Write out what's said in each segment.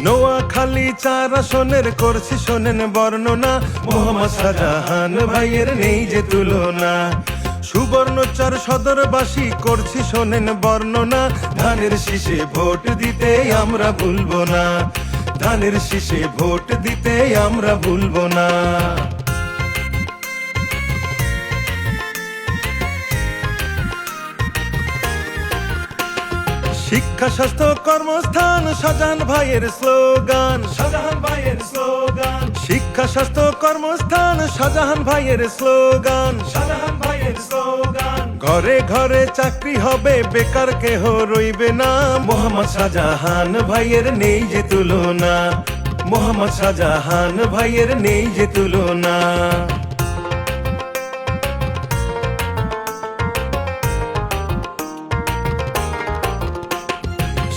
নোয়াখালী 4 আসনের করছি শোনেন বর্ণনা, মোহাম্মদ শাহজাহান ভাইয়ের নেই যে তুলনা। সুবর্ণচর সদরবাসী করছি শোনেন বর্ণনা, ধানের শীষে ভোট দিতে আমরা ভুলবো না, ধানের শীষে ভোট দিতে আমরা ভুলবো না। শিক্ষা স্বাস্থ্য কর্মস্থান শাহজাহান ভাইয়ের স্লোগান, শাহজাহান ভাইয়ের স্লোগান। শিক্ষা স্বাস্থ্য কর্মস্থান শাহজাহান ভাইয়ের স্লোগান, শাহজাহান ভাইয়ের স্লোগান। ঘরে ঘরে চাকরি হবে, বেকার কেহ রইবে না, মোহাম্মদ শাহজাহান ভাইয়ের নেই যে তুলনা, মোহাম্মদ শাহজাহান ভাইয়ের নেই যে তুলনা।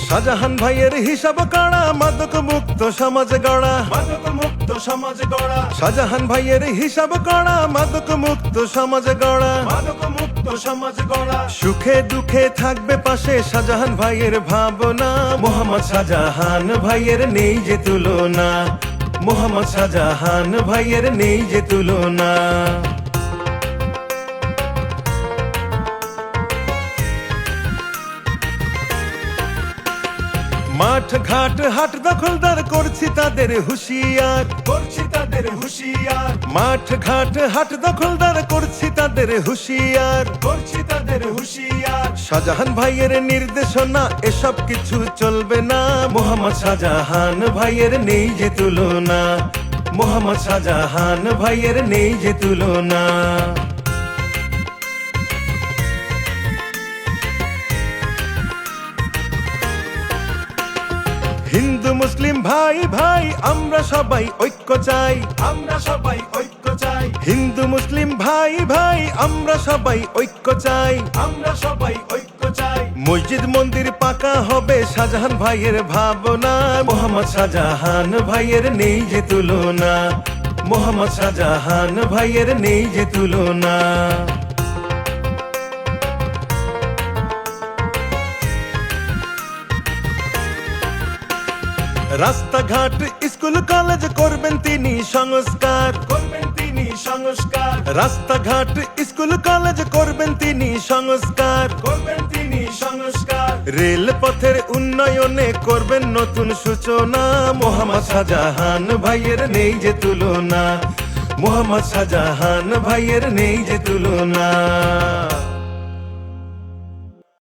শাহজাহান ভাইয়ের হিসাব কাড়া, মাদক মুক্ত সমাজ গড়া, মাদক মুক্ত সমাজ গড়া। শাহজাহান ভাইয়ের হিসাব কাড়া, মাদক মুক্ত সমাজ গড়া, মাদক মুক্ত সমাজ গড়া। সুখে দুঃখে থাকবে পাশে শাহজাহান ভাইয়ের ভাবনা, মোহাম্মদ শাহজাহান ভাইয়ের নেই যে তুলনা, মোহাম্মদ শাহজাহান ভাইয়ের নেই যে তুলনা। মাঠ ঘাট হাট দখলদার করছি তাদের হুঁশিয়ার, করছি তাদের হুঁশিয়ার। মাঠ ঘাট হাট দখলদার করছি তাদের হুঁশিয়ার, করছি তাদের হুঁশিয়ার। শাহজাহান ভাইয়ের নির্দেশনা এসব কিছু চলবে না, মোহাম্মদ শাহজাহান ভাইয়ের নেই যে তুলনা, মোহাম্মদ শাহজাহান ভাইয়ের নেই যে তুলনা। হিন্দু মুসলিম ভাই ভাই আমরা সবাই ঐক্য চাই, আমরা সবাই ঐক্য চাই। হিন্দু মুসলিম ভাই ভাই আমরা সবাই ঐক্য চাই, আমরা সবাই ঐক্য চাই। মসজিদ মন্দির পাকা হবে শাহজাহান ভাইয়ের ভাবনা, মোহাম্মদ শাহজাহান ভাইয়ের নেই যে তুলনা, মোহাম্মদ শাহজাহান ভাইয়ের নেই যে তুলনা। রাস্তাঘাট স্কুল কলেজ করবেন তিনি সংস্কার, করবেন তিনি সংস্কার। রাস্তাঘাট স্কুল কলেজ করবেন তিনি সংস্কার, করবেন তিনি সংস্কার। রেল পথের উন্নয়নে করবেন নতুন সূচনা, মোহাম্মদ শাহজাহান ভাইয়ের নেই যে তুলনা, মোহাম্মদ শাহজাহান ভাইয়ের নেই যে তুলনা।